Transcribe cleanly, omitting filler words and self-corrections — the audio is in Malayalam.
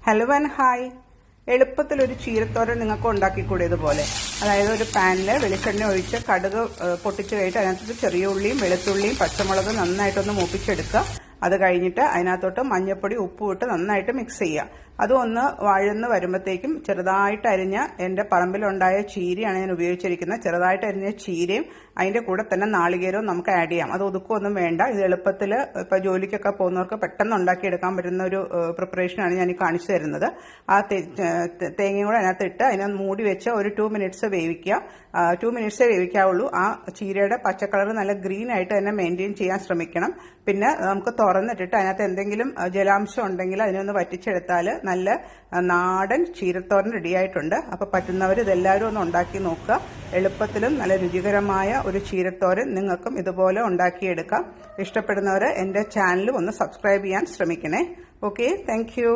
Hello and hi. എളുപ്പത്തിലൊരു ചീരത്തോരൻ നിങ്ങൾക്ക് ഉണ്ടാക്കിക്കൂടെ ഇതുപോലെ. അതായത് ഒരു പാനിൽ വെളിച്ചെണ്ണ ഒഴിച്ച് കടുക് പൊട്ടിച്ച് കഴിഞ്ഞിട്ട് അതിനകത്ത് ചെറിയ ഉള്ളിയും വെളുത്തുള്ളിയും പച്ചമുളകും നന്നായിട്ടൊന്ന് മൂപ്പിച്ചെടുക്കുക. അത് കഴിഞ്ഞിട്ട് അതിനകത്തോട്ട് മഞ്ഞൾപ്പൊടി ഉപ്പും ഇട്ട് നന്നായിട്ട് മിക്സ് ചെയ്യുക. അതൊന്ന് വഴന്ന് വരുമ്പോഴത്തേക്കും ചെറുതായിട്ട് അരിഞ്ഞ എൻ്റെ പറമ്പിലുണ്ടായ ചീരയാണ് ഞാൻ ഉപയോഗിച്ചിരിക്കുന്നത്. ചെറുതായിട്ട് അരിഞ്ഞ ചീരയും അതിൻ്റെ കൂടെ തന്നെ നാളികേരവും നമുക്ക് ആഡ് ചെയ്യാം. അത് ഒതുക്കൊന്നും വേണ്ട. ഇത് എളുപ്പത്തിൽ ഇപ്പോൾ ജോലിക്കൊക്കെ പോകുന്നവർക്ക് പെട്ടെന്ന് ഉണ്ടാക്കിയെടുക്കാൻ പറ്റുന്ന ഒരു പ്രിപ്പറേഷനാണ് ഞാൻ ഈ കാണിച്ചു തരുന്നത്. ആ തേങ്ങയും കൂടെ അതിനകത്ത് ഇട്ട് അതിനെ മൂടി വെച്ച് ഒരു 2 മിനിറ്റ്സ് വേവിക്കുക. 2 മിനിറ്റ്സേ വേവിക്കാവുള്ളൂ. ആ ചീരയുടെ പച്ചക്കളർ നല്ല ഗ്രീൻ ആയിട്ട് തന്നെ മെയിൻറ്റെയിൻ ചെയ്യാൻ ശ്രമിക്കണം. പിന്നെ നമുക്ക് തുറന്നിട്ടിട്ട് അതിനകത്ത് എന്തെങ്കിലും ജലാംശം ഉണ്ടെങ്കിൽ അതിനൊന്ന് വറ്റിച്ചെടുത്താൽ നല്ല നാടൻ ചീരത്തോരൻ റെഡിയായിട്ടുണ്ട്. അപ്പോൾ പറ്റുന്നവർ ഇതെല്ലാവരും ഒന്ന് ഉണ്ടാക്കി നോക്കുക. എളുപ്പത്തിലും നല്ല രുചികരമായ ഒരു ചീരത്തോരൻ നിങ്ങൾക്കും ഇതുപോലെ ഉണ്ടാക്കിയെടുക്കാം. ഇഷ്ടപ്പെടുന്നവർ എൻ്റെ ചാനലും ഒന്ന് സബ്സ്ക്രൈബ് ചെയ്യാൻ ശ്രമിക്കണേ. Okay, thank you.